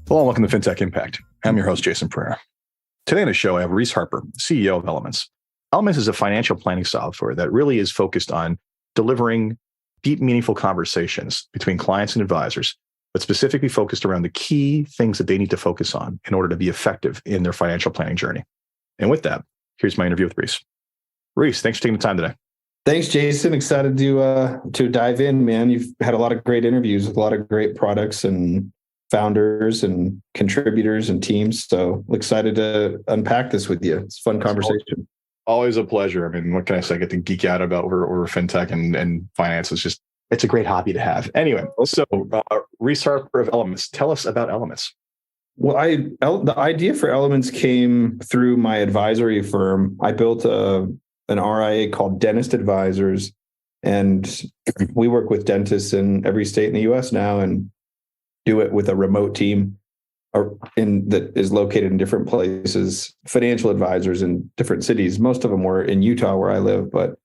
Hello and welcome to FinTech Impact. I'm your host, Jason Pereira. Today on the show, I have Reese Harper, CEO of Elements. Elements is a financial planning software that really is focused on delivering deep, meaningful conversations between clients and advisors, but specifically focused around the key things that they need to focus on in order to be effective in their financial planning journey. And with that, here's my interview with Reese. Reese, thanks for taking the time today. Thanks, Jason. Excited to dive in, man. You've had a lot of great interviews with a lot of great products and founders and contributors and teams. So excited to unpack this with you. It's a fun conversation. Always a pleasure. I mean, what can I say? I get to geek out about over fintech and finance. It's a great hobby to have. Anyway, so Reese Harper of Elements, tell us about Elements. Well, the idea for Elements came through my advisory firm. I built an RIA called Dentist Advisors, and we work with dentists in every state in the U.S. now and do it with a remote team that is located in different places, financial advisors in different cities. Most of them were in Utah where I live, but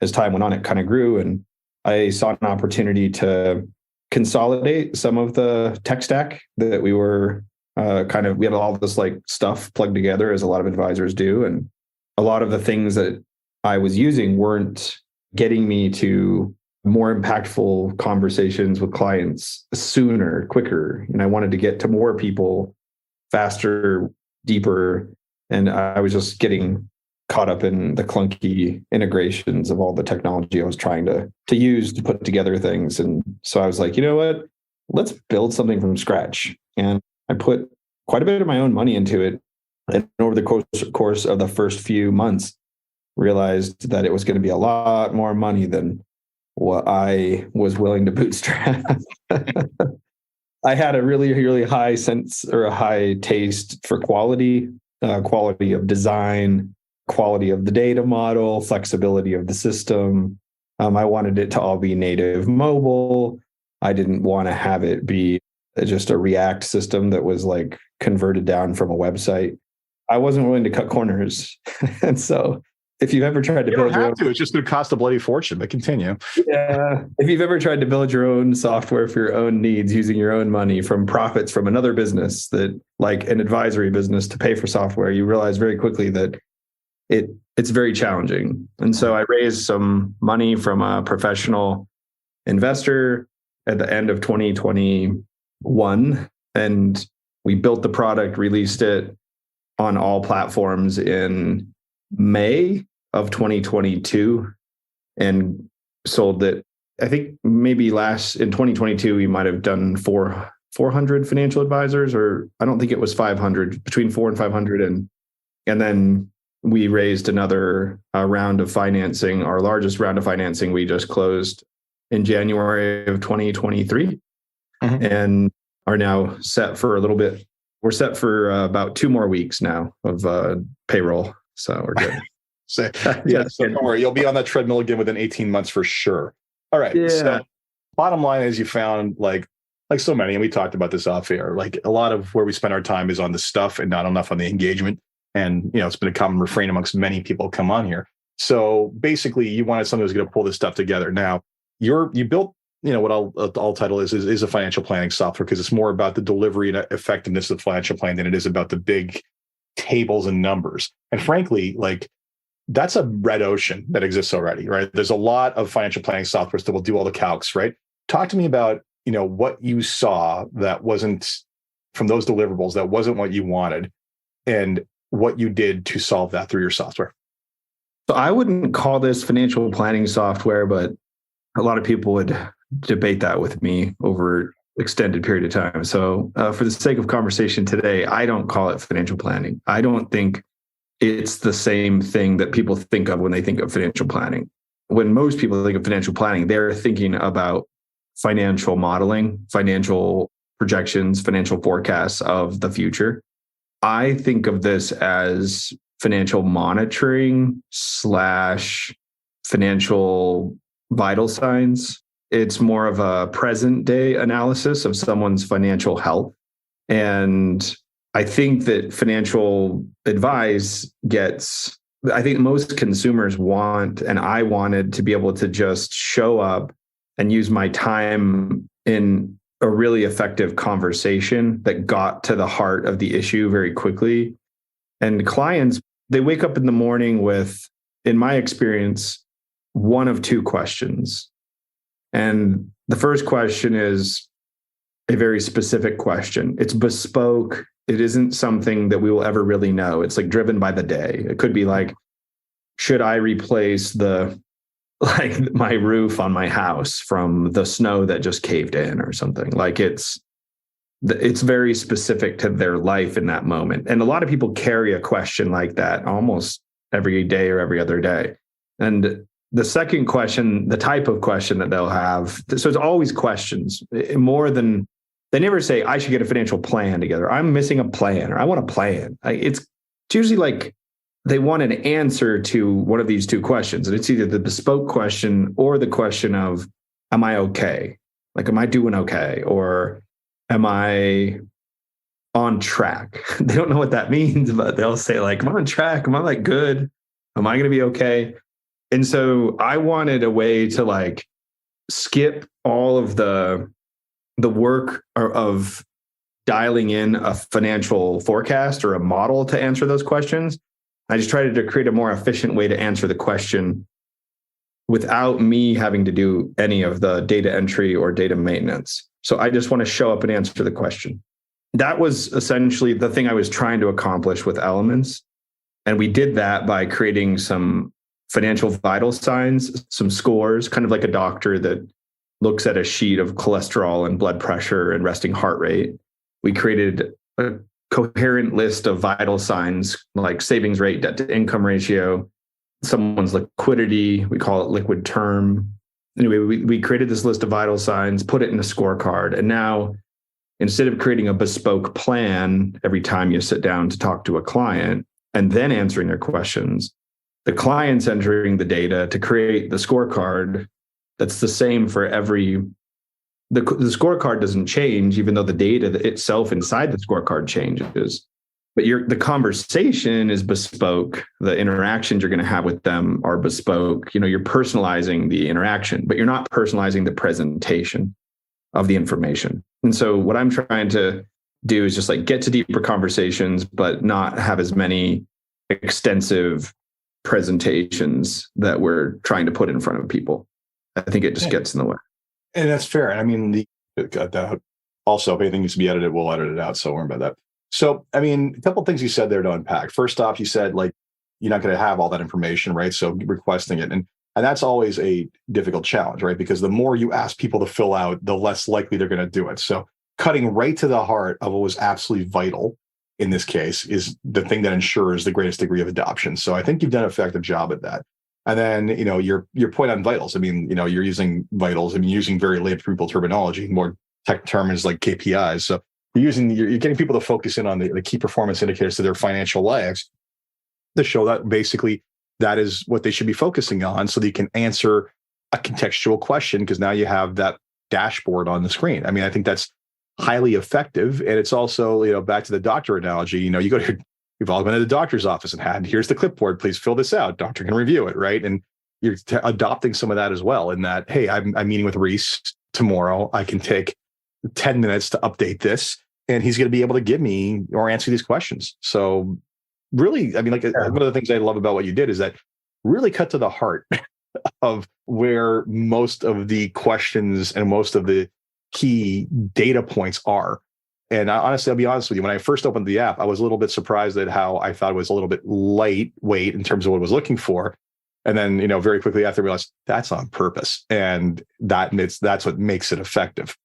as time went on, it kind of grew. And I saw an opportunity to consolidate some of the tech stack that we were we had all this like stuff plugged together as a lot of advisors do. And a lot of the things that I was using weren't getting me to more impactful conversations with clients sooner, quicker. And I wanted to get to more people faster, deeper. And I was just getting caught up in the clunky integrations of all the technology I was trying to use to put together things. And so I was like, you know what? Let's build something from scratch. And I put quite a bit of my own money into it. And over the course of the first few months, realized that it was going to be a lot more money than what I was willing to bootstrap. I had a really, really high sense or a high taste for quality of design, quality of the data model, flexibility of the system. I wanted it to all be native mobile. I didn't want to have it be just a React system that was like converted down from a website. I wasn't willing to cut corners. And so if you've ever tried to build your own, it's just going to cost a bloody fortune, but continue. Yeah. If you've ever tried to build your own software for your own needs using your own money from profits from another business, that like an advisory business, to pay for software, you realize very quickly that it's very challenging. And so I raised some money from a professional investor at the end of 2021, and we built the product, released it on all platforms in May of 2022 and sold it. I think maybe in 2022, we might have done 400 financial advisors, or I don't think it was 500, between 400 and 500. And then we raised another round of financing. Our largest round of financing we just closed in January of 2023 and are now set for a little bit. We're set for about 2 more weeks now of payroll. So we're good. So don't worry. You'll be on that treadmill again within 18 months for sure. All right. Yeah. So bottom line is, you found like so many, and we talked about this off air, like a lot of where we spend our time is on the stuff and not enough on the engagement. And, it's been a common refrain amongst many people who come on here. So basically you wanted something that was going to pull this stuff together. Now you built, what I'll title is a financial planning software, because it's more about the delivery and effectiveness of financial planning than it is about the big tables and numbers. And frankly, like that's a red ocean that exists already, right? There's a lot of financial planning softwares that will do all the calcs, right? Talk to me about, what you saw that wasn't from those deliverables, that wasn't what you wanted, and what you did to solve that through your software. So I wouldn't call this financial planning software, but a lot of people would debate that with me over extended period of time. So for the sake of conversation today, I don't call it financial planning. I don't think it's the same thing that people think of when they think of financial planning. When most people think of financial planning, they're thinking about financial modeling, financial projections, financial forecasts of the future. I think of this as financial monitoring / financial vital signs. It's more of a present day analysis of someone's financial health. And I think that financial advice I think most consumers want, and I wanted to be able to just show up and use my time in a really effective conversation that got to the heart of the issue very quickly. And clients, they wake up in the morning with, in my experience, one of two questions. And the first question is a very specific question. It's bespoke. It isn't something that we will ever really know. It's like driven by the day. It could be like, should I replace my roof on my house from the snow that just caved in or something? Like it's very specific to their life in that moment. And a lot of people carry a question like that almost every day or every other day. And the second question, the type of question that they'll have, so it's always questions more than, they never say, I should get a financial plan together. I'm missing a plan, or I want a plan. It's usually like they want an answer to one of these two questions. And it's either the bespoke question or the question of, am I okay? Like, am I doing okay? Or am I on track? They don't know what that means, but they'll say like, am I on track? Am I like good? Am I going to be okay? And so I wanted a way to like skip all of the work of dialing in a financial forecast or a model to answer those questions. I just tried to create a more efficient way to answer the question without me having to do any of the data entry or data maintenance. So I just want to show up and answer the question. That was essentially the thing I was trying to accomplish with Elements. And we did that by creating some financial vital signs, some scores, kind of like a doctor that looks at a sheet of cholesterol and blood pressure and resting heart rate. We created a coherent list of vital signs like savings rate, debt to income ratio, someone's liquidity, we call it liquid term. Anyway, we created this list of vital signs, put it in a scorecard. And now, instead of creating a bespoke plan every time you sit down to talk to a client and then answering their questions, the client's entering the data to create the scorecard that's the same for every. The scorecard doesn't change, even though the data itself inside the scorecard changes. But the conversation is bespoke. The interactions you're going to have with them are bespoke. You're personalizing the interaction, but you're not personalizing the presentation of the information. And so what I'm trying to do is just like get to deeper conversations, but not have as many extensive presentations that we're trying to put in front of people. I think it just gets in the way. And that's fair. I mean, also, if anything needs to be edited, we'll edit it out. So don't worry about that. So, I mean, a couple of things you said there to unpack. First off, you said like you're not going to have all that information, right? So requesting it. And that's always a difficult challenge, right? Because the more you ask people to fill out, the less likely they're going to do it. So cutting right to the heart of what was absolutely vital in this case is the thing that ensures the greatest degree of adoption. So I think you've done an effective job at that. And then, your point on vitals. I mean, you're using vitals. I mean, using very lay people terminology, more tech terms like KPIs. So you're getting people to focus in on the key performance indicators to their financial lives to show that basically that is what they should be focusing on, so that you can answer a contextual question, because now you have that dashboard on the screen. I mean, I think that's highly effective. And it's also, back to the doctor analogy, you've all been to the doctor's office and had, here's the clipboard, please fill this out. Doctor can review it, right? And you're adopting some of that as well, in that, hey, I'm meeting with Reese tomorrow. I can take 10 minutes to update this, and he's going to be able to give me or answer these questions. So really, I mean, one of the things I love about what you did is that really cut to the heart of where most of the questions and most of the key data points are. And honestly, I'll be honest with you, when I first opened the app, I was a little bit surprised at how I thought it was a little bit lightweight in terms of what I was looking for. And then, very quickly after I realized that's on purpose, and that's what makes it effective.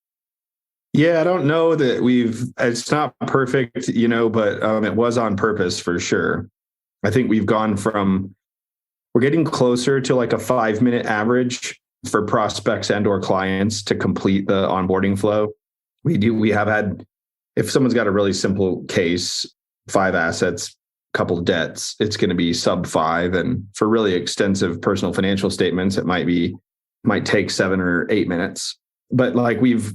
Yeah, I don't know that it's not perfect, but it was on purpose for sure. I think we're getting closer to like a 5-minute average for prospects and or clients to complete the onboarding flow. We have had, if someone's got a really simple case, 5 assets, couple of debts, it's going to be sub 5. And for really extensive personal financial statements, it might take 7 or 8 minutes. But like we've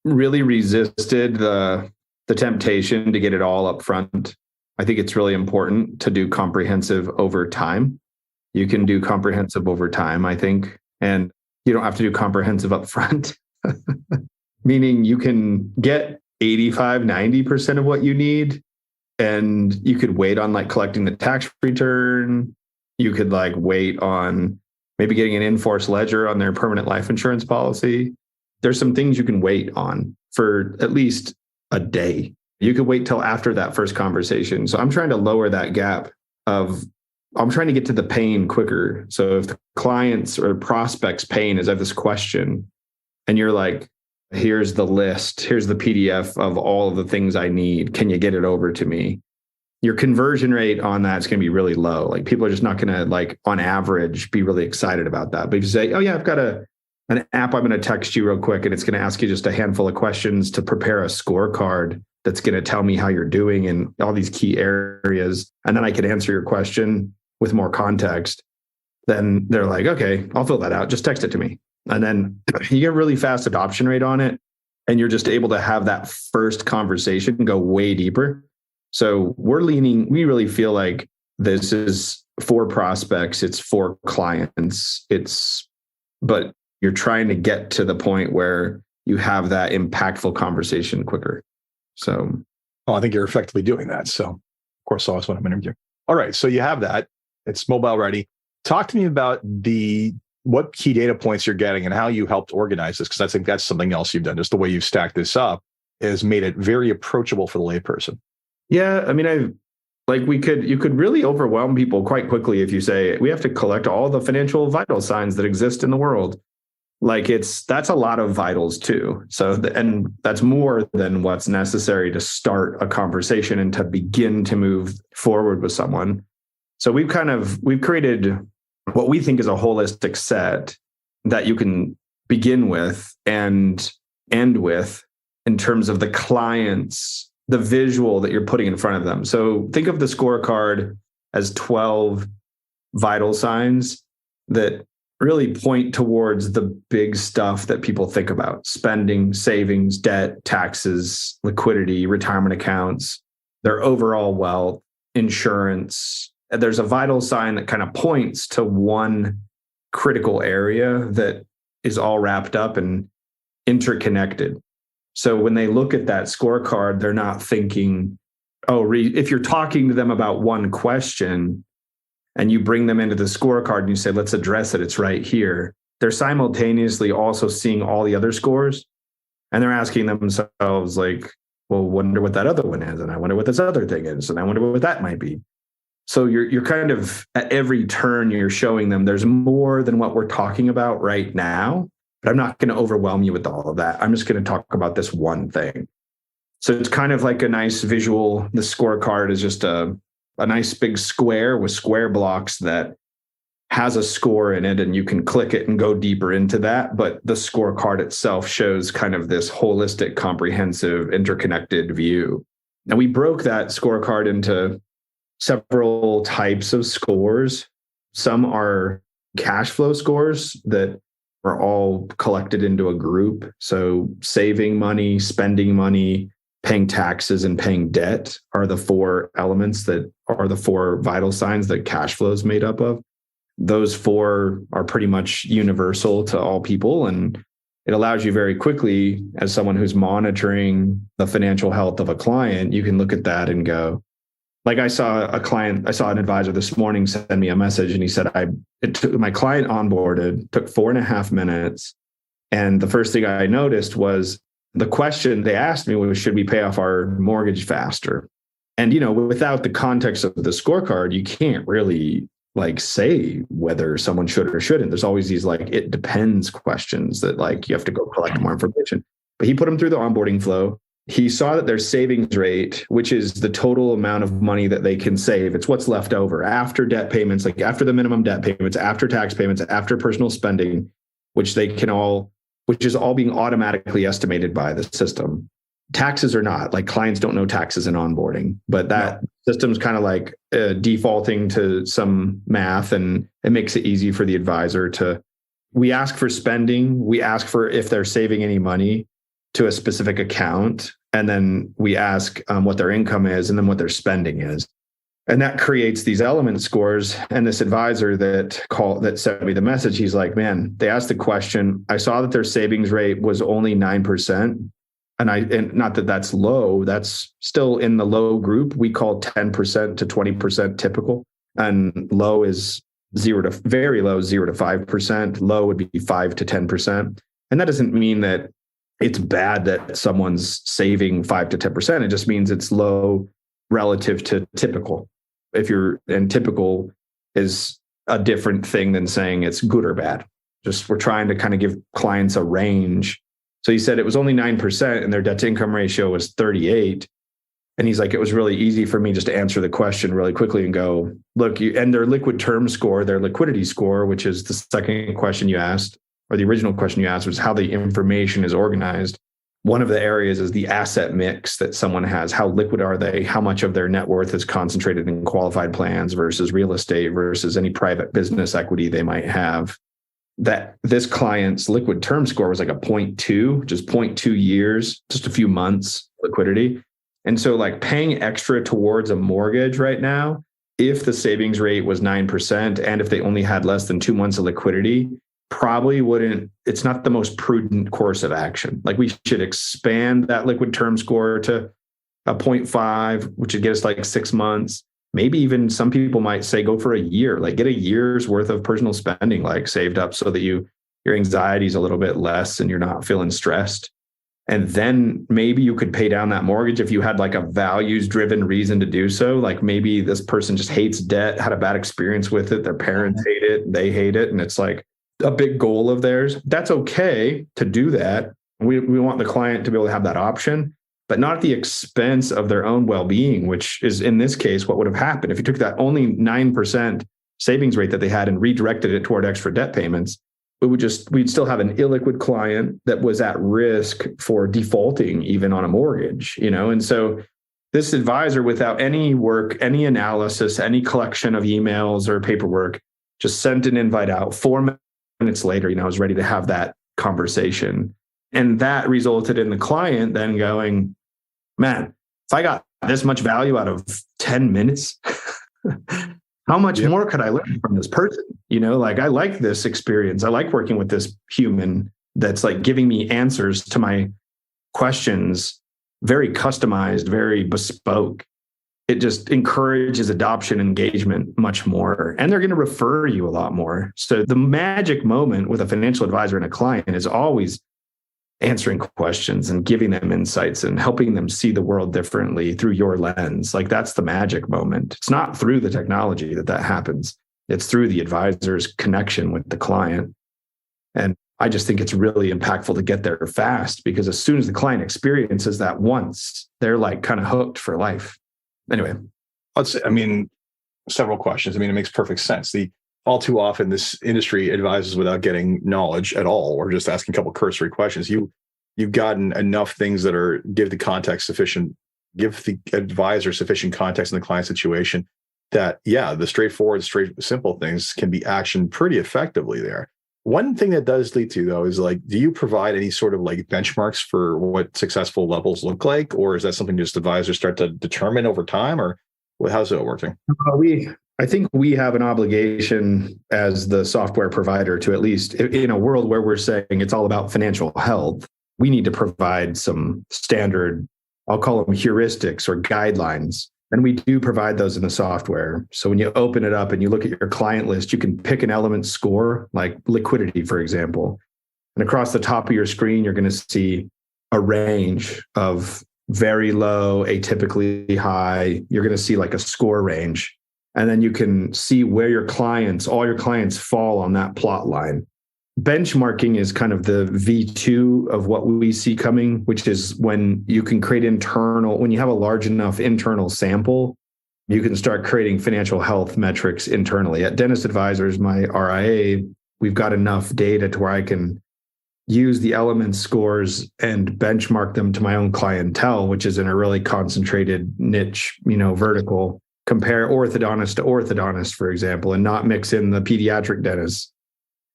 really resisted the temptation to get it all up front. I think it's really important to do comprehensive over time. You can do comprehensive over time, I think, and you don't have to do comprehensive up front. meaning you can get 85, 90% of what you need. And you could wait on like collecting the tax return. You could like wait on maybe getting an in-force ledger on their permanent life insurance policy. There's some things you can wait on for at least a day. You could wait till after that first conversation. So I'm trying to lower that gap I'm trying to get to the pain quicker. So if the client's or prospect's pain is I have this question and you're like, here's the list, here's the PDF of all of the things I need. Can you get it over to me? Your conversion rate on that's going to be really low. Like people are just not going to like on average be really excited about that. But if you say, oh yeah, I've got an app I'm going to text you real quick and it's going to ask you just a handful of questions to prepare a scorecard that's going to tell me how you're doing in all these key areas. And then I can answer your question with more context. Then they're like, okay, I'll fill that out. Just text it to me. And then you get a really fast adoption rate on it. And you're just able to have that first conversation go way deeper. So we really feel like this is for prospects, it's for clients, but you're trying to get to the point where you have that impactful conversation quicker. So, well, I think you're effectively doing that. So, of course, that's what I'm interviewing. All right. So you have that. It's mobile ready. Talk to me about what key data points you're getting and how you helped organize this, because I think that's something else you've done. Just the way you've stacked this up has made it very approachable for the layperson. Yeah, I mean, you could really overwhelm people quite quickly if you say we have to collect all the financial vital signs that exist in the world. Like that's a lot of vitals too. So, and that's more than what's necessary to start a conversation and to begin to move forward with someone. So we've created what we think is a holistic set that you can begin with and end with in terms of the clients, the visual that you're putting in front of them. So think of the scorecard as 12 vital signs that really point towards the big stuff that people think about: spending, savings, debt, taxes, liquidity, retirement accounts, their overall wealth, insurance. There's a vital sign that kind of points to one critical area that is all wrapped up and interconnected. So when they look at that scorecard, they're not thinking, if you're talking to them about one question and you bring them into the scorecard and you say, let's address it, it's right here, they're simultaneously also seeing all the other scores. And they're asking themselves like, well, wonder what that other one is. And I wonder what this other thing is. And I wonder what that might be. So you're kind of at every turn, you're showing them there's more than what we're talking about right now, but I'm not going to overwhelm you with all of that. I'm just going to talk about this one thing. So it's kind of like a nice visual. The scorecard is just a nice big square with square blocks that has a score in it, and you can click it and go deeper into that. But the scorecard itself shows kind of this holistic, comprehensive, interconnected view. And we broke that scorecard into several types of scores. Some are cash flow scores that are all collected into a group. So saving money, spending money, paying taxes, and paying debt are the four elements that are the four vital signs that cash flow is made up of. Those four are pretty much universal to all people. And it allows you very quickly, as someone who's monitoring the financial health of a client, you can look at that and go, like I saw an advisor this morning send me a message and he said, my client onboarded, took 4.5 minutes. And the first thing I noticed was the question they asked me was, should we pay off our mortgage faster? And, without the context of the scorecard, you can't really say whether someone should or shouldn't. There's always these it depends questions that you have to go collect more information. But he put them through the onboarding flow. He saw that their savings rate, which is the total amount of money that they can save, it's what's left over after debt payments, after the minimum debt payments, after tax payments, after personal spending, which is all being automatically estimated by the system. Taxes are not. Clients don't know taxes in onboarding, but that system's kind of defaulting to some math, and it makes it easy for the advisor we ask for spending, we ask for if they're saving any money to a specific account, and then we ask what their income is and then what their spending is. And that creates these element scores. And this advisor that sent me the message, he's like, man, they asked the question. I saw that their savings rate was only 9%. And not that that's low, that's still in the low group. We call 10% to 20% typical. And low is very low, 0 to 5%. Low would be 5 to 10%. And that doesn't mean that it's bad that someone's saving 5 to 10%. It just means it's low relative to typical. And typical is a different thing than saying it's good or bad. Just we're trying to kind of give clients a range. So he said it was only 9% and their debt to income ratio was 38. And he's like, it was really easy for me just to answer the question really quickly and go, look, and their liquid term score, their liquidity score, which is the second question you asked, or the original question you asked was how the information is organized. One of the areas is the asset mix that someone has. How liquid are they? How much of their net worth is concentrated in qualified plans versus real estate versus any private business equity they might have? That this client's liquid term score was like a 0.2, just 0.2 years, just a few months liquidity. And so like paying extra towards a mortgage right now, if the savings rate was 9% and if they only had less than 2 months of liquidity, probably wouldn't, it's not the most prudent course of action. Like we should expand that liquid term score to a 0.5, which would get us like 6 months. Maybe even some people might say go for a year, like get a year's worth of personal spending like saved up so that your anxiety is a little bit less and you're not feeling stressed. And then maybe you could pay down that mortgage if you had like a values driven reason to do so. Like maybe this person just hates debt, had a bad experience with it. Their parents hate it. They hate it. And it's like a big goal of theirs. That's okay to do that. We want the client to be able to have that option, but not at the expense of their own well-being, which is in this case, what would have happened if you took that only 9% savings rate that they had and redirected it toward extra debt payments. We'd still have an illiquid client that was at risk for defaulting even on a mortgage, And so this advisor, without any work, any analysis, any collection of emails or paperwork, just sent an invite out 4 minutes later, I was ready to have that conversation. And that resulted in the client then going, man, if I got this much value out of 10 minutes, how much more could I learn from this person? Like I like this experience. I like working with this human that's like giving me answers to my questions, very customized, very bespoke. It just encourages adoption engagement much more. And they're going to refer you a lot more. So the magic moment with a financial advisor and a client is always answering questions and giving them insights and helping them see the world differently through your lens. Like that's the magic moment. It's not through the technology that happens. It's through the advisor's connection with the client. And I just think it's really impactful to get there fast because as soon as the client experiences that once, they're like kind of hooked for life. Anyway. Several questions. It makes perfect sense. All too often, this industry advises without getting knowledge at all, or just asking a couple cursory questions. You've gotten enough things that give the advisor sufficient context in the client situation that, the straightforward, simple things can be actioned pretty effectively there. One thing that does lead to, though, is like, do you provide any sort of like benchmarks for what successful levels look like? Or is that something just advisors start to determine over time? Or how's it working? I think we have an obligation as the software provider to, at least in a world where we're saying it's all about financial health, we need to provide some standard, I'll call them heuristics or guidelines. And we do provide those in the software. So when you open it up and you look at your client list, you can pick an element score, like liquidity, for example. And across the top of your screen, you're going to see a range of very low, atypically high. You're going to see like a score range. And then you can see where all your clients fall on that plot line. Benchmarking is kind of the V2 of what we see coming, which is when you can create when you have a large enough internal sample, you can start creating financial health metrics internally. At Dentist Advisors, my RIA, we've got enough data to where I can use the element scores and benchmark them to my own clientele, which is in a really concentrated niche, vertical. Compare orthodontist to orthodontist, for example, and not mix in the pediatric dentist.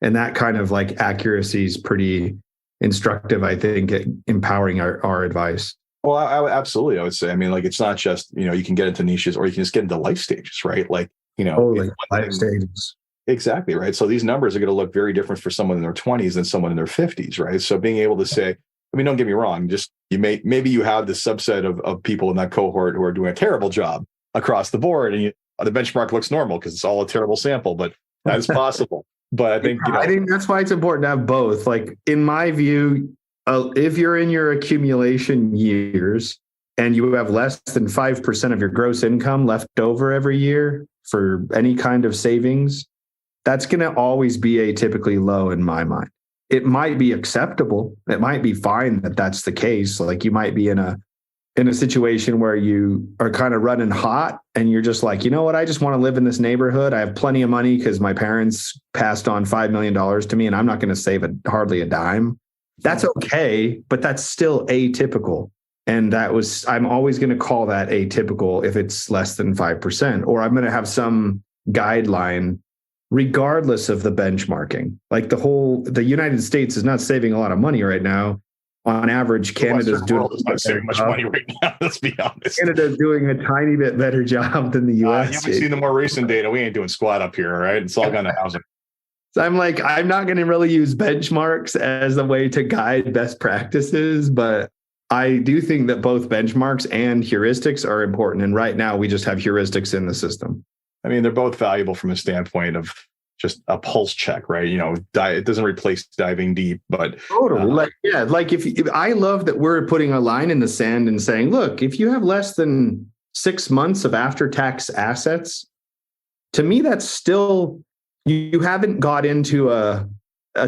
And that kind of like accuracy is pretty instructive, I think, at empowering our advice. Well, absolutely. I would say, I mean, like, it's not just, you can get into niches or you can just get into life stages, right? Like, Totally. it's one Life thing. stages. Exactly, right. So these numbers are going to look very different for someone in their 20s than someone in their 50s, right? So being able to say, I mean, don't get me wrong, just maybe you have this subset of people in that cohort who are doing a terrible job across the board, and the benchmark looks normal because it's all a terrible sample, but that is possible. But I think, I think that's why it's important to have both. Like, in my view, if you're in your accumulation years and you have less than 5% of your gross income left over every year for any kind of savings, that's going to always be atypically low in my mind. It might be acceptable. It might be fine that that's the case. Like, you might be in a situation where you are kind of running hot and you're just like, you know what? I just want to live in this neighborhood. I have plenty of money because my parents passed on $5 million to me and I'm not going to save hardly a dime. That's okay, but that's still atypical. And I'm always going to call that atypical if it's less than 5%, or I'm going to have some guideline regardless of the benchmarking. Like, the United States is not saving a lot of money right now. On average, Canada's doing not saving much money right now. Let's be honest. Canada's doing a tiny bit better job than the US. You haven't seen the more recent data. We ain't doing squat up here, right? It's all gone to housing. So I'm like, I'm not going to really use benchmarks as a way to guide best practices, but I do think that both benchmarks and heuristics are important. And right now we just have heuristics in the system. I mean, they're both valuable from a standpoint of just a pulse check, right? It doesn't replace diving deep, but totally. If I love that we're putting a line in the sand and saying, look, if you have less than 6 months of after-tax assets, to me, that's still, you haven't got into a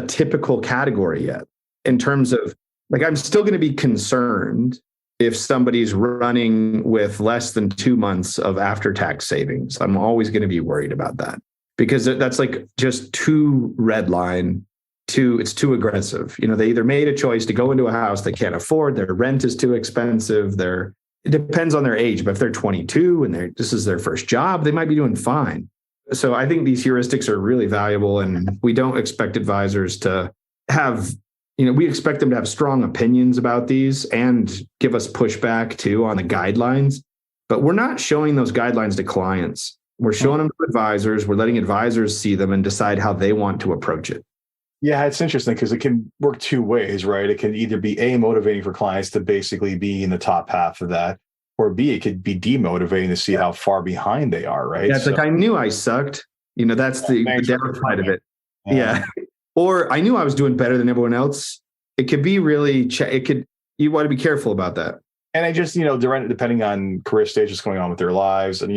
typical category yet in terms of, like, I'm still going to be concerned if somebody's running with less than 2 months of after-tax savings. I'm always going to be worried about that, because that's like just too red line, it's too aggressive. They either made a choice to go into a house they can't afford, their rent is too expensive, it depends on their age, but if they're 22 and this is their first job, they might be doing fine. So I think these heuristics are really valuable, and we don't expect advisors to have, we expect them to have strong opinions about these and give us pushback too on the guidelines, but we're not showing those guidelines to clients. We're showing them to advisors. We're letting advisors see them and decide how they want to approach it. Yeah, it's interesting because it can work two ways, right? It can either be motivating for clients to basically be in the top half of that, or B, it could be demotivating to see how far behind they are, right? Yeah, it's like, I knew I sucked. That's the downside of it. Yeah. Or I knew I was doing better than everyone else. It could be really, you want to be careful about that. And I just, depending on career stages going on with their lives, and,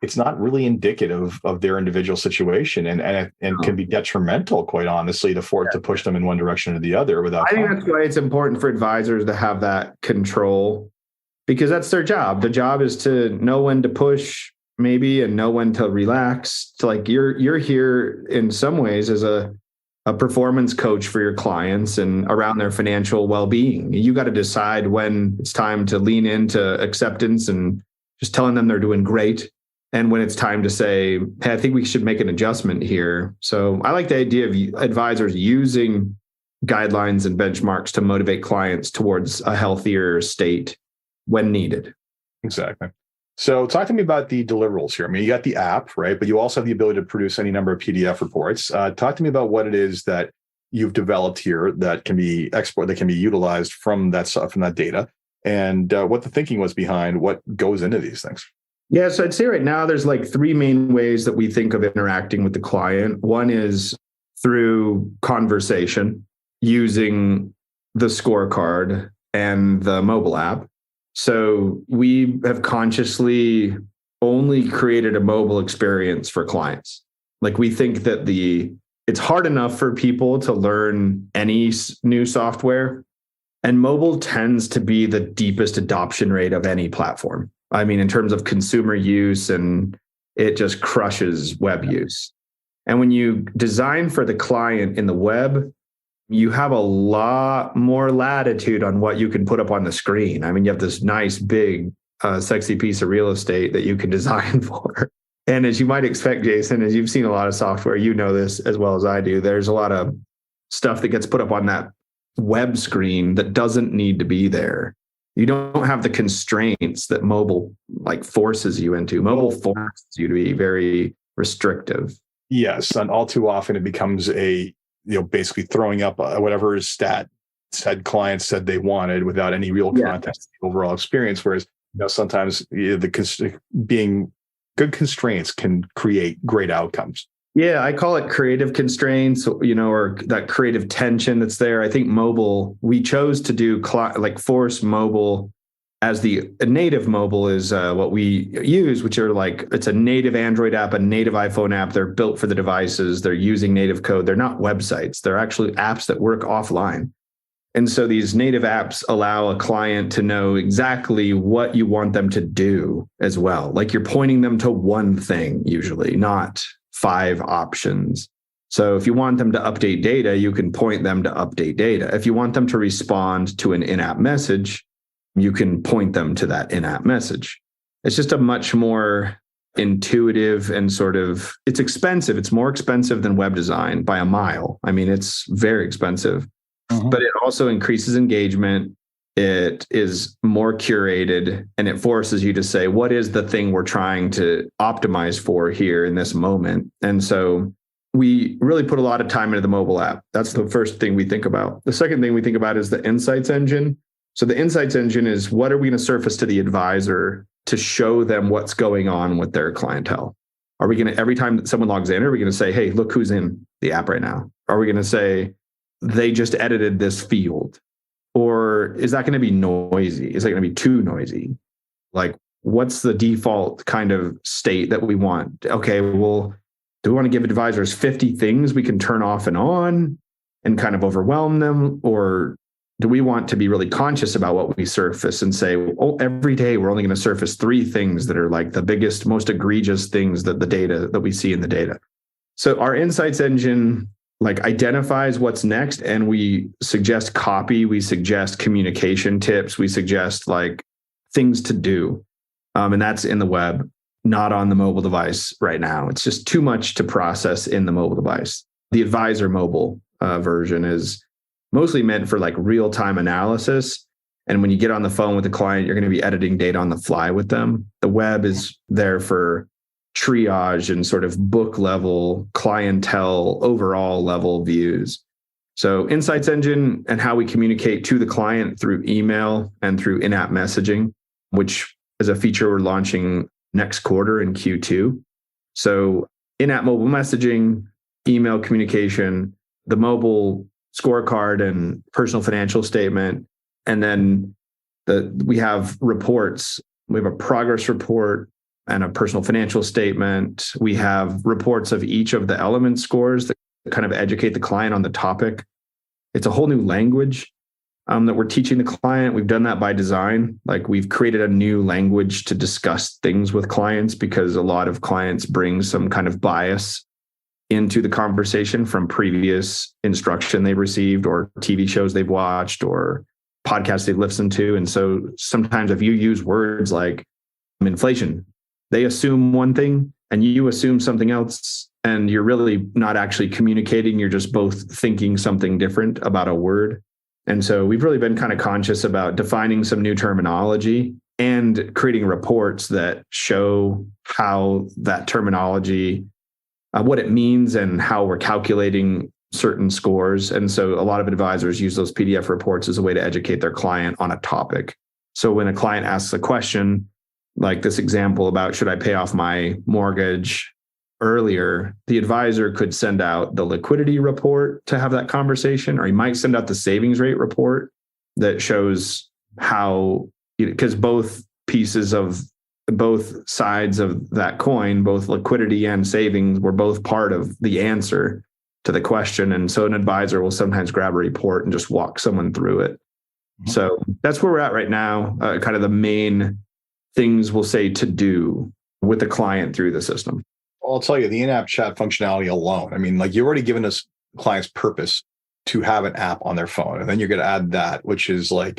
it's not really indicative of their individual situation, and can be detrimental, quite honestly, to push them in one direction or the other without. I think that's why it's important for advisors to have that control, because that's their job. The job is to know when to push, maybe, and know when to relax. So, like, you're here in some ways as a performance coach for your clients and around their financial well-being. You got to decide when it's time to lean into acceptance and just telling them they're doing great, and when it's time to say, hey, I think we should make an adjustment here. So I like the idea of advisors using guidelines and benchmarks to motivate clients towards a healthier state when needed. Exactly. So talk to me about the deliverables here. I mean, you got the app, right? But you also have the ability to produce any number of PDF reports. Talk to me about what it is that you've developed here that can be utilized from that data, and what the thinking was behind what goes into these things. Yeah, so I'd say right now there's like three main ways that we think of interacting with the client. One is through conversation using the scorecard and the mobile app. So we have consciously only created a mobile experience for clients. Like, we think that it's hard enough for people to learn any new software, and mobile tends to be the deepest adoption rate of any platform. I mean, in terms of consumer use, and it just crushes web use. And when you design for the client in the web, you have a lot more latitude on what you can put up on the screen. I mean, you have this nice, big, sexy piece of real estate that you can design for. And as you might expect, Jason, as you've seen a lot of software, you know this as well as I do, there's a lot of stuff that gets put up on that web screen that doesn't need to be there. You don't have the constraints that mobile like forces you into. Mobile forces you to be very restrictive. Yes, and all too often it becomes basically throwing up whatever stat said clients said they wanted without any real context of the overall experience. Whereas sometimes being good constraints can create great outcomes. Yeah, I call it creative constraints, or that creative tension that's there. I think mobile, we chose to do force mobile as the native mobile is what we use, which are it's a native Android app, a native iPhone app. They're built for the devices. They're using native code. They're not websites. They're actually apps that work offline. And so these native apps allow a client to know exactly what you want them to do as well. Like you're pointing them to one thing, usually, not 5 options. So if you want them to update data, you can point them to update data. If you want them to respond to an in-app message, you can point them to that in-app message. It's just a much more intuitive and it's expensive. It's more expensive than web design by a mile. I mean, it's very expensive, but it also increases engagement. It is more curated, and it forces you to say, what is the thing we're trying to optimize for here in this moment? And so we really put a lot of time into the mobile app. That's the first thing we think about. The second thing we think about is the insights engine. So the insights engine is what are we going to surface to the advisor to show them what's going on with their clientele? Are we going to, every time that someone logs in, are we going to say, hey, look who's in the app right now? Are we going to say, they just edited this field? Or is that going to be noisy? Is that going to be too noisy? Like, what's the default kind of state that we want? Okay, well, do we want to give advisors 50 things we can turn off and on and kind of overwhelm them? Or do we want to be really conscious about what we surface and say, oh, every day we're only going to surface 3 things that are like the biggest, most egregious things that we see in the data? So our insights engine identifies what's next, and we suggest copy, we suggest communication tips, we suggest things to do. And that's in the web, not on the mobile device right now. It's just too much to process in the mobile device. The advisor mobile version is mostly meant for real-time analysis. And when you get on the phone with the client, you're going to be editing data on the fly with them. The web is there for triage and book level, clientele, overall level views. So insights engine and how we communicate to the client through email and through in-app messaging, which is a feature we're launching next quarter in Q2. So in-app mobile messaging, email communication, the mobile scorecard and personal financial statement. And then we have reports. We have a progress report and a personal financial statement. We have reports of each of the element scores that kind of educate the client on the topic. It's a whole new language that we're teaching the client. We've done that by design. We've created a new language to discuss things with clients because a lot of clients bring some kind of bias into the conversation from previous instruction they've received or TV shows they've watched or podcasts they've listened to. And so sometimes if you use words like inflation, they assume one thing and you assume something else, and you're really not actually communicating. You're just both thinking something different about a word. And so we've really been kind of conscious about defining some new terminology and creating reports that show how that terminology, what it means and how we're calculating certain scores. And so a lot of advisors use those PDF reports as a way to educate their client on a topic. So when a client asks a question, like this example about should I pay off my mortgage earlier, the advisor could send out the liquidity report to have that conversation, or he might send out the savings rate report that shows how, because both sides of that coin, both liquidity and savings, were both part of the answer to the question. And so an advisor will sometimes grab a report and just walk someone through it. So that's where we're at right now, kind of the main things we'll say to do with the client through the system. I'll tell you, the in-app chat functionality alone, I mean, you've already given us clients purpose to have an app on their phone. And then you're going to add that, which is last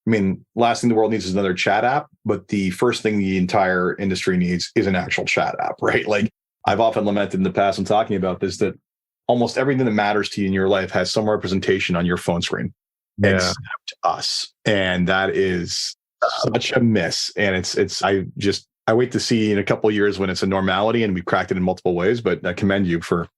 thing the world needs is another chat app. But the first thing the entire industry needs is an actual chat app, right? I've often lamented in the past, I'm talking about this, that almost everything that matters to you in your life has some representation on your phone screen. Except us. And that is such a miss. And I wait to see in a couple of years when it's a normality and we cracked it in multiple ways. But I commend you for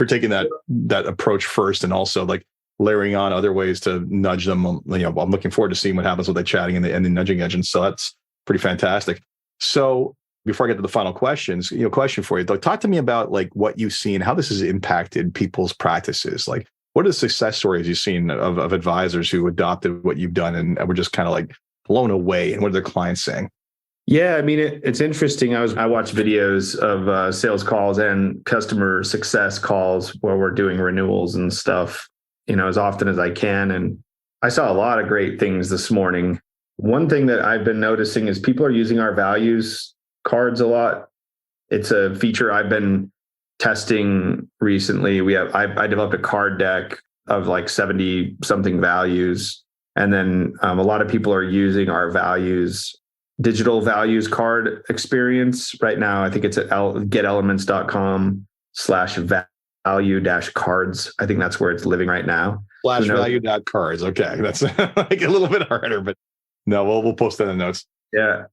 taking that approach first, and also like layering on other ways to nudge them. I'm looking forward to seeing what happens with the chatting and the nudging engine. So that's pretty fantastic. So before I get to the final questions, question for you, talk to me about like what you've seen, how this has impacted people's practices. Like, what are the success stories you've seen of advisors who adopted what you've done and were just kind of like blown away? And what are their clients saying? Yeah, I mean, it's interesting. I watch videos of sales calls and customer success calls where we're doing renewals and stuff, as often as I can. And I saw a lot of great things this morning. One thing that I've been noticing is people are using our values cards a lot. It's a feature I've been testing recently. I developed a card deck of like 70 something values. And then a lot of people are using our digital values card experience right now. I think it's at getelements.com/value-cards. I think that's where it's living right now. /value.cards. Okay. That's like a little bit harder, but no, we'll post that in the notes. Yeah.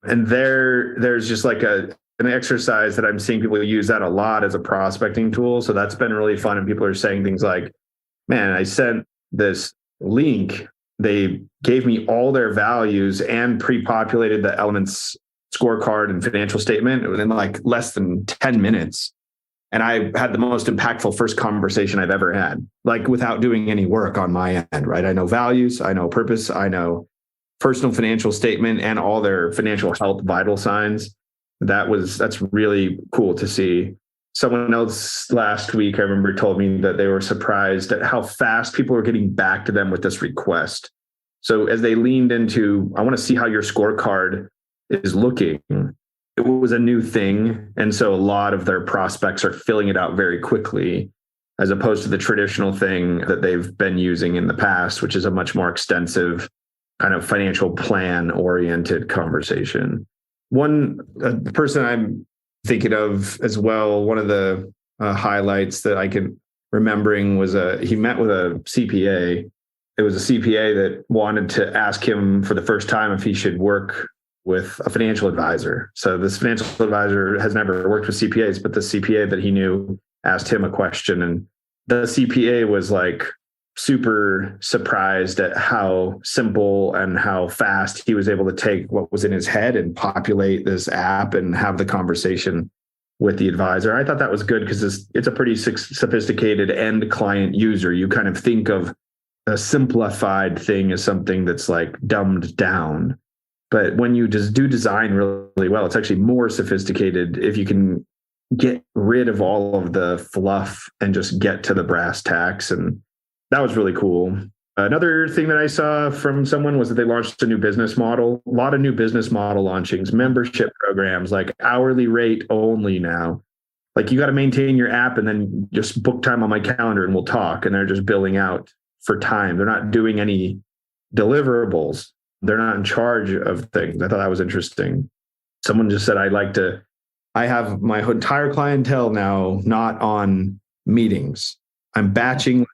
And there's just like an exercise that I'm seeing people use that a lot as a prospecting tool. So that's been really fun. And people are saying things like, man, I sent this link. They gave me all their values and pre-populated the Elements scorecard and financial statement within like less than 10 minutes. And I had the most impactful first conversation I've ever had, like without doing any work on my end, right? I know values, I know purpose, I know personal financial statement and all their financial health vital signs. That's really cool to see. Someone else last week, I remember, told me that they were surprised at how fast people were getting back to them with this request. So as they leaned into, I want to see how your scorecard is looking, it was a new thing. And so a lot of their prospects are filling it out very quickly, as opposed to the traditional thing that they've been using in the past, which is a much more extensive kind of financial plan oriented conversation. One person I'm thinking of as well, one of the highlights that I can remembering was he met with a CPA. It was a CPA that wanted to ask him for the first time if he should work with a financial advisor. So this financial advisor has never worked with CPAs, but the CPA that he knew asked him a question, and the CPA was like super surprised at how simple and how fast he was able to take what was in his head and populate this app and have the conversation with the advisor. I thought that was good because it's a pretty sophisticated end client user. You kind of think of a simplified thing as something that's like dumbed down. But when you just do design really well, it's actually more sophisticated if you can get rid of all of the fluff and just get to the brass tacks. And that was really cool. Another thing that I saw from someone was that they launched a new business model. A lot of new business model launchings, membership programs, like hourly rate only now. Like you got to maintain your app and then just book time on my calendar and we'll talk. And they're just billing out for time. They're not doing any deliverables. They're not in charge of things. I thought that was interesting. Someone just said, I have my entire clientele now not on meetings. I'm batching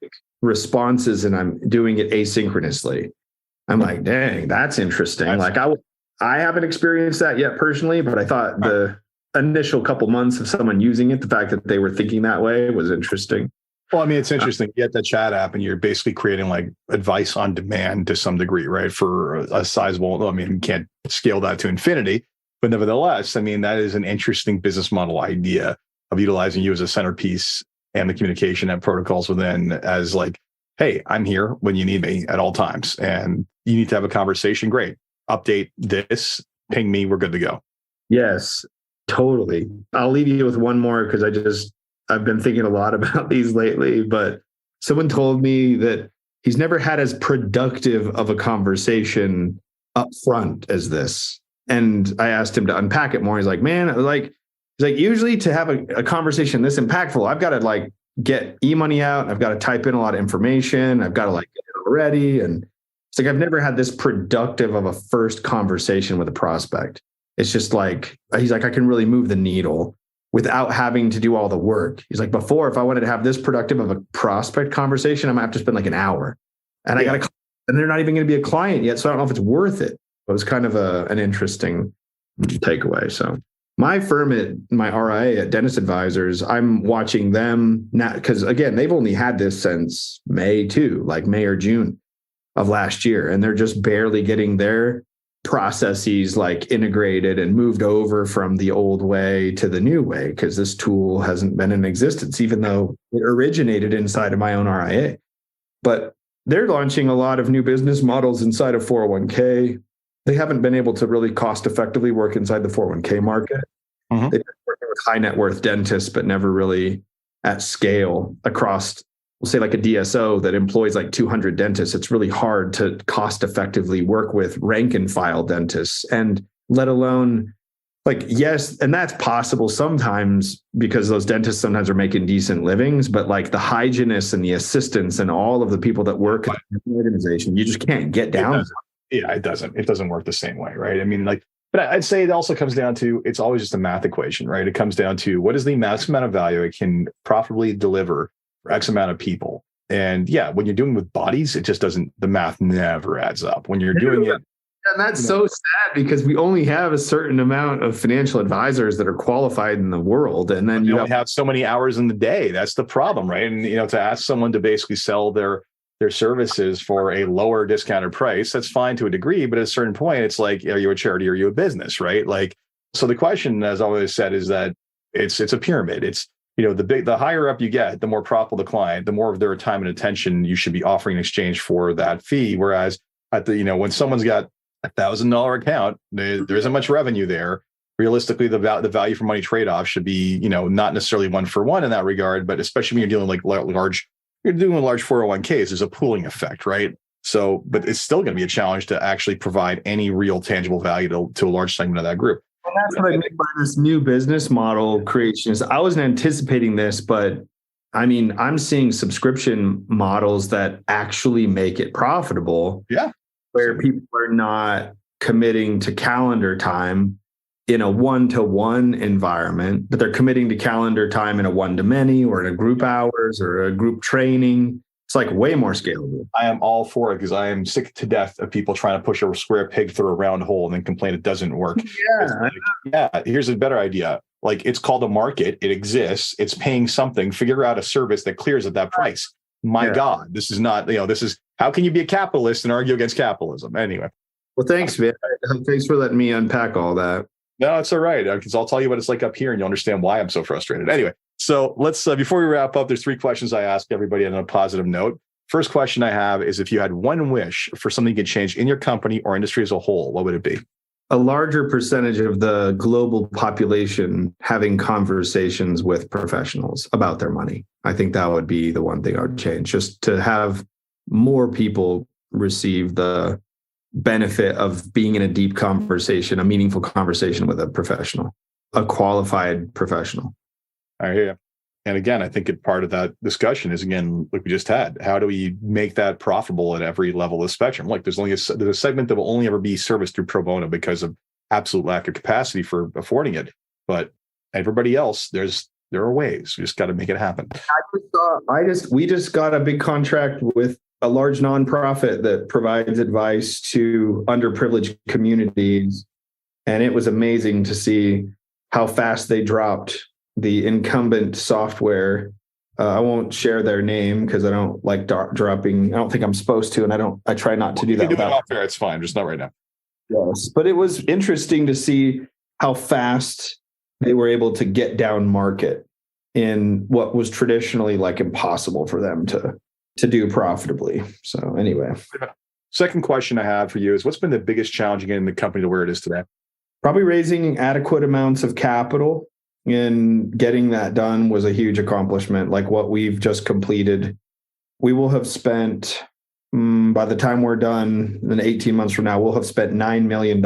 responses and I'm doing it asynchronously. I'm like, dang, that's interesting. Like I haven't experienced that yet personally, but I thought the initial couple months of someone using it, the fact that they were thinking that way was interesting. Well, I mean, it's interesting. You get the chat app and you're basically creating like advice on demand to some degree, right? For a sizable, I mean, you can't scale that to infinity, but nevertheless, I mean, that is an interesting business model idea of utilizing you as a centerpiece and the communication and protocols within as like, hey, I'm here when you need me at all times. And you need to have a conversation. Great. Update this, ping me, we're good to go. Yes, totally. I'll leave you with one more because I've been thinking a lot about these lately, but someone told me that he's never had as productive of a conversation up front as this. And I asked him to unpack it more. He's like, man, he's like, usually to have a conversation this impactful, I've got to like get e-money out. I've got to type in a lot of information. I've got to like get it ready. And it's like, I've never had this productive of a first conversation with a prospect. It's just like, he's like, I can really move the needle without having to do all the work. He's like, before, if I wanted to have this productive of a prospect conversation, I'm gonna have to spend like an hour and and they're not even going to be a client yet. So I don't know if it's worth it. It was kind of an interesting takeaway. So my firm at my RIA at Dentist Advisors, I'm watching them now because again, they've only had this since May too, like May or June of last year. And they're just barely getting their processes like integrated and moved over from the old way to the new way because this tool hasn't been in existence, even though it originated inside of my own RIA. But they're launching a lot of new business models inside of 401k. They haven't been able to really cost effectively work inside the 401k market. Mm-hmm. They've been working with high net worth dentists, but never really at scale across, we'll say like a DSO that employs like 200 dentists. It's really hard to cost effectively work with rank and file dentists, and let alone like, yes, and that's possible sometimes because those dentists sometimes are making decent livings, but like the hygienists and the assistants and all of the people that work in the organization, you just can't get down. It doesn't work the same way, right? I mean, like, but I'd say it also comes down to, it's always just a math equation, right? It comes down to what is the max amount of value it can profitably deliver for X amount of people. And yeah, when you're doing with bodies, it just doesn't, the math never adds up. When you're doing it. And that's so sad because we only have a certain amount of financial advisors that are qualified in the world. And then you only have so many hours in the day. That's the problem, right? And, to ask someone to basically sell their services for a lower discounted price, that's fine to a degree. But at a certain point, it's like, are you a charity or are you a business, right? Like, so the question, as I always said, is that it's a pyramid. It's, the higher up you get, the more profitable the client, the more of their time and attention you should be offering in exchange for that fee. Whereas at the, when someone's got $1,000 account, there isn't much revenue there. Realistically, the value for money trade-off should be, not necessarily one for one in that regard, but especially when you're dealing like large 401ks, there's a pooling effect, right? So, but it's still going to be a challenge to actually provide any real tangible value to a large segment of that group. And that's what I mean by this new business model creation. Is I wasn't anticipating this, but I mean, I'm seeing subscription models that actually make it profitable. Yeah. Where people are not committing to calendar time in a one-to-one environment, but they're committing to calendar time in a one-to-many or in a group hours or a group training. It's like way more scalable. I am all for it because I am sick to death of people trying to push a square peg through a round hole and then complain it doesn't work. Yeah. Here's a better idea. Like, it's called a market. It exists. It's paying something. Figure out a service that clears at that price. My God, this is not, this is, how can you be a capitalist and argue against capitalism? Anyway. Well, thanks, man. Thanks for letting me unpack all that. No, it's all right. Because I'll tell you what it's like up here and you'll understand why I'm so frustrated. Anyway, so let's, before we wrap up, there's 3 questions I ask everybody on a positive note. First question I have is, if you had one wish for something you could change in your company or industry as a whole, what would it be? A larger percentage of the global population having conversations with professionals about their money. I think that would be the one thing I would change, just to have more people receive the benefit of being in a deep conversation, a meaningful conversation with a professional, a qualified professional. I hear you. And again, I think part of that discussion is, again, like we just had, how do we make that profitable at every level of the spectrum? Like, there's a segment that will only ever be serviced through pro bono because of absolute lack of capacity for affording it. But everybody else, there are ways. We just got to make it happen. We just got a big contract with a large nonprofit that provides advice to underprivileged communities. And it was amazing to see how fast they dropped the incumbent software. I won't share their name because I don't like dropping. I don't think I'm supposed to, and I try not to do that. You can do it off there. It's fine. Just not right now. Yes, but it was interesting to see how fast they were able to get down market in what was traditionally like impossible for them to do profitably. So anyway. Second question I have for you is, what's been the biggest challenge in getting the company to where it is today? Probably raising adequate amounts of capital, and getting that done was a huge accomplishment. Like what we've just completed, we will have spent, by the time we're done in 18 months from now, we'll have spent $9 million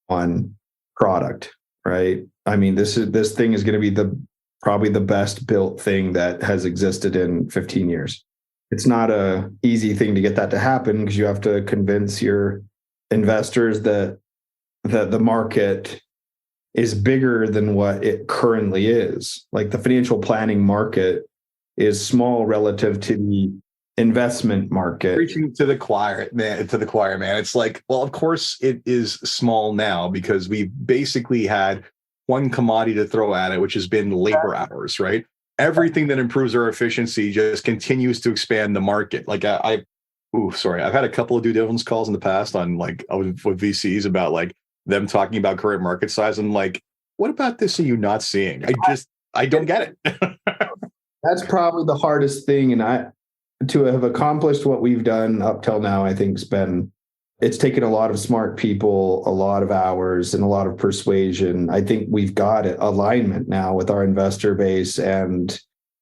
on product, right? I mean, this thing is going to be probably the best built thing that has existed in 15 years. It's not a easy thing to get that to happen because you have to convince your investors that the market is bigger than what it currently is. Like, the financial planning market is small relative to the investment market. Preaching to the choir, man. It's like, well, of course it is small now because we basically had one commodity to throw at it, which has been labor hours, right? Everything that improves our efficiency just continues to expand the market. Like I've had a couple of due diligence calls in the past on like with VCs about like them talking about current market size. And like, what about this are you not seeing? I don't get it. That's probably the hardest thing. And to have accomplished what we've done up till now, I think it's taken a lot of smart people, a lot of hours, and a lot of persuasion. I think we've got alignment now with our investor base and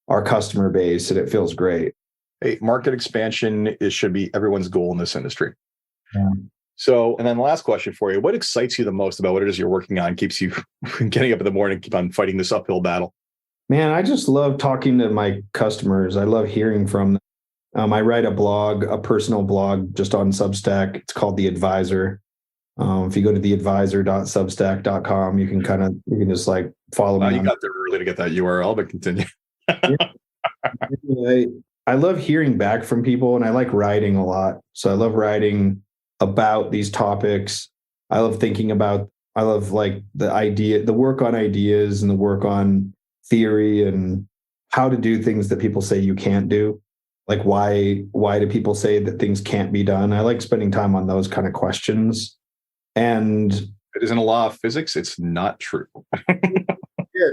our customer base, and it feels great. Hey, market expansion should be everyone's goal in this industry. Yeah. So, and then the last question for you, what excites you the most about what it is you're working on, keeps you getting up in the morning, keep on fighting this uphill battle? Man, I just love talking to my customers. I love hearing from them. I write a personal blog just on Substack. It's called The Advisor. If you go to theadvisor.substack.com, you can just like follow me. You got there early to get that URL, but continue. I love hearing back from people, and I like writing a lot. So I love writing about these topics. I love like the work on ideas and the work on theory and how to do things that people say you can't do. Like why do people say that things can't be done? I like spending time on those kind of questions. And it isn't a law of physics. It's not true.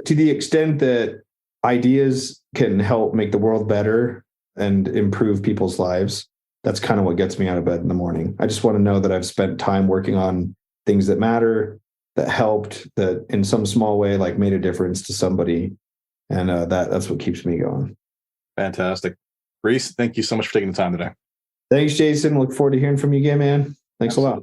To the extent that ideas can help make the world better and improve people's lives, that's kind of what gets me out of bed in the morning. I just want to know that I've spent time working on things that matter, that helped, that in some small way, like made a difference to somebody. And that's what keeps me going. Fantastic. Reese, thank you so much for taking the time today. Thanks, Jason. Look forward to hearing from you again, man. Thanks a lot.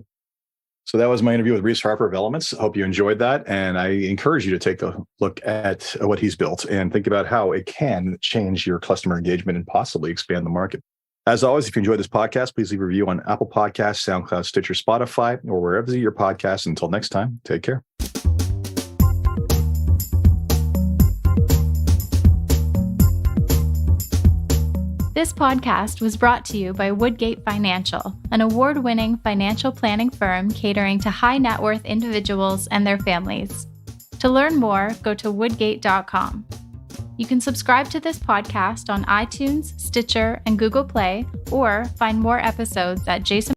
So that was my interview with Reese Harper of Elements. I hope you enjoyed that. And I encourage you to take a look at what he's built and think about how it can change your customer engagement and possibly expand the market. As always, if you enjoyed this podcast, please leave a review on Apple Podcasts, SoundCloud, Stitcher, Spotify, or wherever you your podcasts. Until next time, take care. This podcast was brought to you by Woodgate Financial, an award-winning financial planning firm catering to high net worth individuals and their families. To learn more, go to woodgate.com. You can subscribe to this podcast on iTunes, Stitcher, and Google Play, or find more episodes at Jason